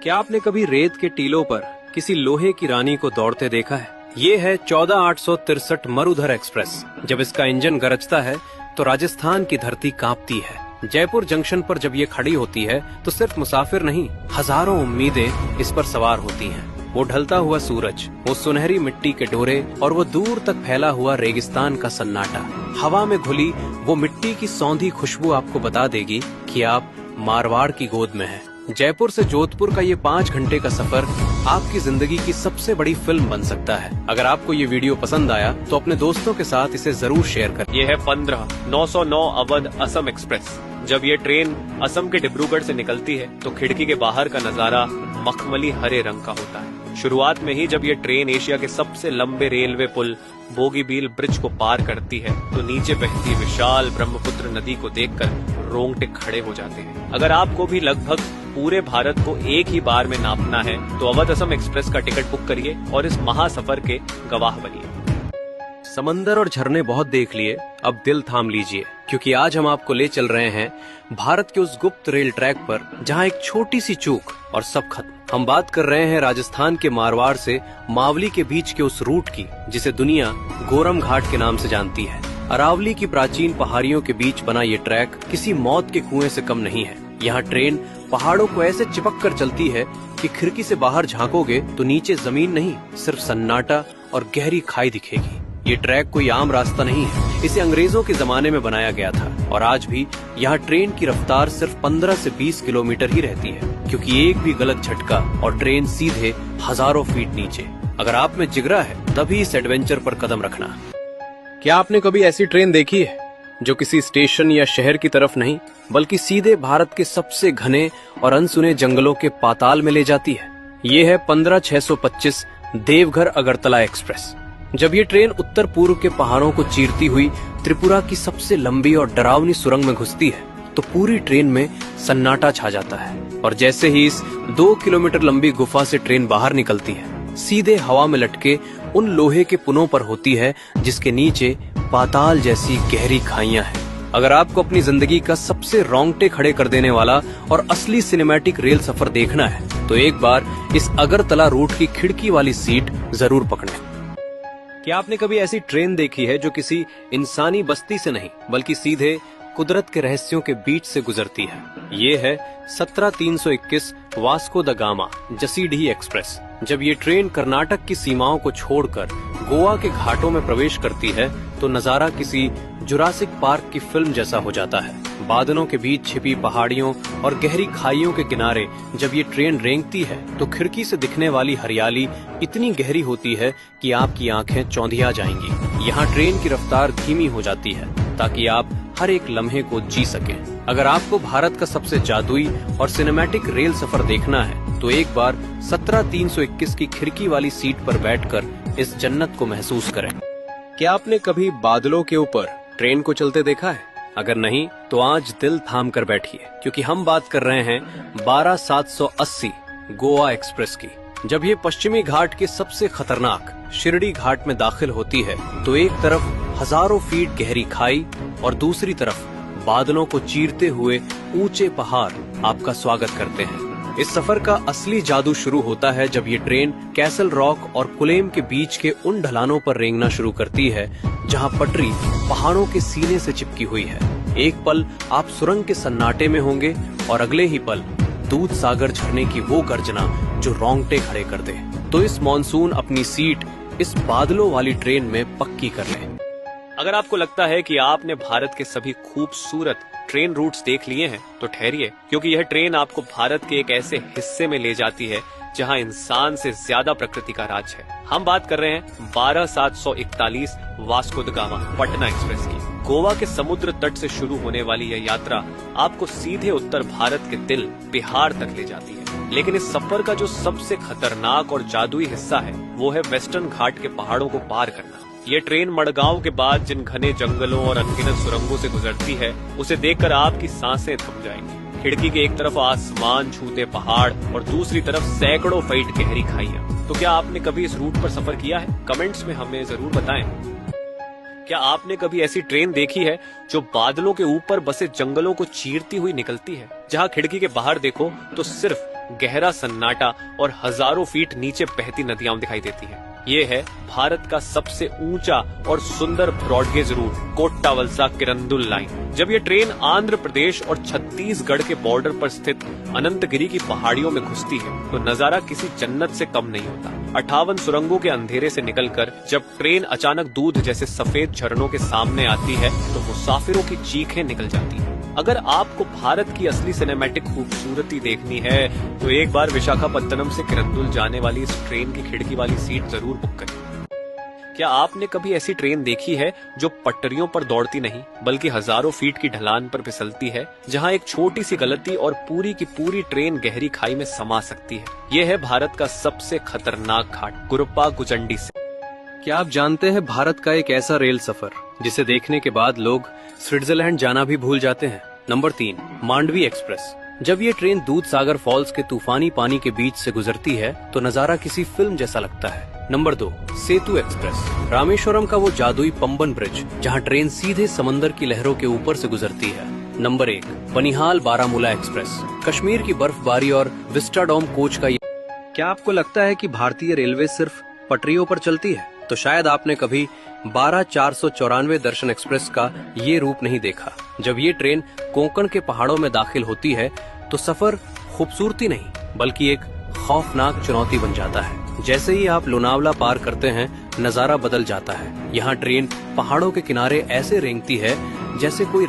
क्या आपने कभी रेत के टीलों पर किसी लोहे की रानी को दौड़ते देखा है? ये है 14863 मरुधर एक्सप्रेस। जब इसका इंजन गरजता है तो राजस्थान की धरती कांपती है। जयपुर जंक्शन पर जब ये खड़ी होती है तो सिर्फ मुसाफिर नहीं, हजारों उम्मीदें इस पर सवार होती हैं। वो ढलता हुआ सूरज, वो सुनहरी मिट्टी के डोरे और वो दूर तक फैला हुआ रेगिस्तान का सन्नाटा। हवा में घुली वो मिट्टी की सौंधी खुशबू आपको बता देगी कि आप मारवाड़ की गोद में हैं। जयपुर से जोधपुर का ये 5 घंटे का सफर आपकी जिंदगी की सबसे बड़ी फिल्म बन सकता है। अगर आपको ये वीडियो पसंद आया तो अपने दोस्तों के साथ इसे जरूर शेयर करें। ये है 15909 अवध असम एक्सप्रेस। जब ये ट्रेन असम के डिब्रूगढ़ से निकलती है तो खिड़की के बाहर का नजारा मखमली हरे रंग का होता है। शुरुआत में ही जब ये ट्रेन एशिया के सबसे लंबे रेलवे पुल बोगीबील ब्रिज को पार करती है तो नीचे बहती विशाल ब्रह्मपुत्र नदी को देखकर रोंगटे खड़े हो जाते हैं। अगर आपको भी लगभग पूरे भारत को एक ही बार में नापना है तो अवध असम एक्सप्रेस का टिकट बुक करिए और इस महासफर के गवाह बनिए। समंदर और झरने बहुत देख लिए, अब दिल थाम लीजिए, क्योंकि आज हम आपको ले चल रहे हैं भारत के उस गुप्त रेल ट्रैक पर जहां एक छोटी सी चूक और सब खत्म। हम बात कर रहे हैं राजस्थान के मारवाड़ से मावली के बीच के उस रूट की जिसे दुनिया गोरम घाट के नाम से जानती है। अरावली की प्राचीन पहाड़ियों के बीच बना ये ट्रैक किसी मौत के कुएं से कम नहीं है। यहाँ ट्रेन पहाड़ों को ऐसे चिपक कर चलती है कि खिड़की से बाहर झांकोगे तो नीचे जमीन नहीं, सिर्फ सन्नाटा और गहरी खाई दिखेगी। ये ट्रैक कोई आम रास्ता नहीं है, इसे अंग्रेजों के जमाने में बनाया गया था और आज भी यहाँ ट्रेन की रफ्तार सिर्फ 15 से 20 किलोमीटर ही रहती है, क्योंकि एक भी गलत झटका और ट्रेन सीधे हजारों फीट नीचे। अगर आप में जिगरा है तभी इस एडवेंचर पर कदम रखना। क्या आपने कभी ऐसी ट्रेन देखी है जो किसी स्टेशन या शहर की तरफ नहीं बल्कि सीधे भारत के सबसे घने और अनसुने जंगलों के पाताल में ले जाती है? ये है 15625 देवघर अगरतला एक्सप्रेस। जब ये ट्रेन उत्तर पूर्व के पहाड़ों को चीरती हुई त्रिपुरा की सबसे लंबी और डरावनी सुरंग में घुसती है तो पूरी ट्रेन में सन्नाटा छा जाता है और जैसे ही इस 2 किलोमीटर लंबी गुफा से ट्रेन बाहर निकलती है, सीधे हवा में लटके उन लोहे के पुनों पर होती है जिसके नीचे पाताल जैसी गहरी खाइयां हैं। अगर आपको अपनी जिंदगी का सबसे रोंगटे खड़े कर देने वाला और असली सिनेमैटिक रेल सफर देखना है तो एक बार इस अगरतला रूट की खिड़की वाली सीट जरूर पकड़ें। क्या आपने कभी ऐसी ट्रेन देखी है जो किसी इंसानी बस्ती से नहीं बल्कि सीधे कुदरत के रहस्यों के बीच से गुजरती है? ये है 17321 Vasco the gamma Jasidih express. जब ये ट्रेन कर्नाटक की सीमाओं को छोड़कर गोवा के घाटों में प्रवेश करती है तो नजारा किसी जुरासिक पार्क की फिल्म जैसा हो जाता है। बादलों के बीच छिपी पहाड़ियों और गहरी खाइयों के किनारे जब ये ट्रेन रेंगती है तो खिड़की से दिखने वाली हरियाली इतनी गहरी होती है कि आपकी आंखें चौंधिया जाएंगी। यहाँ ट्रेन की रफ्तार धीमी हो जाती है ताकि आप हर एक लम्हे को जी सकें। अगर आपको भारत का सबसे जादुई और सिनेमैटिक रेल सफर देखना है तो एक बार 17321 की खिड़की वाली सीट पर बैठकर इस जन्नत को महसूस करें। क्या आपने कभी बादलों के ऊपर ट्रेन को चलते देखा है? अगर नहीं तो आज दिल थाम कर बैठिए, क्योंकि हम बात कर रहे हैं 12780 गोवा एक्सप्रेस की। जब ये पश्चिमी घाट के सबसे खतरनाक शिरडी घाट में दाखिल होती है तो एक तरफ हजारों फीट गहरी खाई और दूसरी तरफ बादलों को चीरते हुए ऊंचे पहाड़ आपका स्वागत करते हैं। इस सफर का असली जादू शुरू होता है जब ये ट्रेन कैसल रॉक और कुलेम के बीच के उन ढलानों पर रेंगना शुरू करती है जहां पटरी पहाड़ों के सीने से चिपकी हुई है। एक पल आप सुरंग के सन्नाटे में होंगे और अगले ही पल दूध सागर झरने की वो गर्जना जो रोंगटे खड़े कर दे। तो इस मॉनसून अपनी सीट इस बादलों वाली ट्रेन में पक्की कर लें। अगर आपको लगता है कि आपने भारत के सभी खूबसूरत ट्रेन रूट्स देख लिए हैं तो ठहरिए, क्योंकि यह ट्रेन आपको भारत के एक ऐसे हिस्से में ले जाती है जहां इंसान से ज्यादा प्रकृति का राज है। हम बात कर रहे हैं 12741 Vasco the gamma Patna express की। गोवा के समुद्र तट से शुरू होने वाली यह यात्रा आपको सीधे उत्तर भारत के दिल बिहार तक ले जाती है। लेकिन इस सफर का जो सबसे खतरनाक और जादुई हिस्सा है वो है वेस्टर्न घाट के पहाड़ों को पार करना। ये ट्रेन मडगांव के बाद जिन घने जंगलों और अनगिनत सुरंगों से गुजरती है उसे देखकर आपकी सांसें थम जाएंगी। खिड़की के एक तरफ आसमान छूते पहाड़ और दूसरी तरफ सैकड़ों फीट गहरी खाइयां। तो क्या आपने कभी इस रूट पर सफर किया है? कमेंट्स में हमें जरूर बताएं। क्या आपने कभी ऐसी ट्रेन देखी है जो बादलों के ऊपर बसे जंगलों को चीरती हुई निकलती है, जहां खिड़की के बाहर देखो तो सिर्फ गहरा सन्नाटा और हजारों फीट नीचे बहती नदियां दिखाई देती हैं। ये है भारत का सबसे ऊंचा और सुंदर ब्रॉडगेज रूट, कोट्टावलसा किरंदुल लाइन। जब ये ट्रेन आंध्र प्रदेश और छत्तीसगढ़ के बॉर्डर पर स्थित अनंतगिरी की पहाड़ियों में घुसती है तो नजारा किसी जन्नत से कम नहीं होता। 58 सुरंगों के अंधेरे से निकलकर जब ट्रेन अचानक दूध जैसे सफेद झरनों के सामने आती है तो मुसाफिरों की चीखें निकल जाती हैं। अगर आपको भारत की असली सिनेमैटिक खूबसूरती देखनी है तो एक बार विशाखापत्तनम से किरंदुल जाने वाली इस ट्रेन की खिड़की वाली सीट जरूर बुक करें। क्या आपने कभी ऐसी ट्रेन देखी है जो पटरियों पर दौड़ती नहीं बल्कि हजारों फीट की ढलान पर फिसलती है, जहां एक छोटी सी गलती और पूरी की पूरी ट्रेन गहरी खाई में समा सकती है? यह है भारत का सबसे खतरनाक घाट, गुरुप्पा गुचंडी से। क्या आप जानते हैं भारत का एक ऐसा रेल सफर जिसे देखने के बाद लोग स्विट्जरलैंड जाना भी भूल जाते हैं? Number 3, Mandvi express. जब ये ट्रेन दूध सागर फॉल्स के तूफानी पानी के बीच से गुजरती है तो नजारा किसी फिल्म जैसा लगता है। नंबर 2, सेतु एक्सप्रेस। रामेश्वरम का वो जादुई पंबन ब्रिज जहां ट्रेन सीधे समंदर की लहरों के ऊपर से गुजरती है। Number 1, Banihal Baramulla express. कश्मीर की बर्फबारी और विस्टाडोम कोच का क्या आपको लगता है कि भारतीय रेलवे सिर्फ पटरियों पर चलती है? तो शायद आपने कभी 12-494 दर्शन एक्सप्रेस का ये रूप नहीं देखा। जब ये ट्रेन कोंकण के पहाड़ों में दाखिल होती है तो सफर खूबसूरती नहीं बल्कि एक खौफनाक चुनौती बन जाता है। जैसे ही आप लोनावला पार करते हैं नजारा बदल जाता है। यहाँ ट्रेन पहाड़ों के किनारे ऐसे रेंगती है जैसे कोई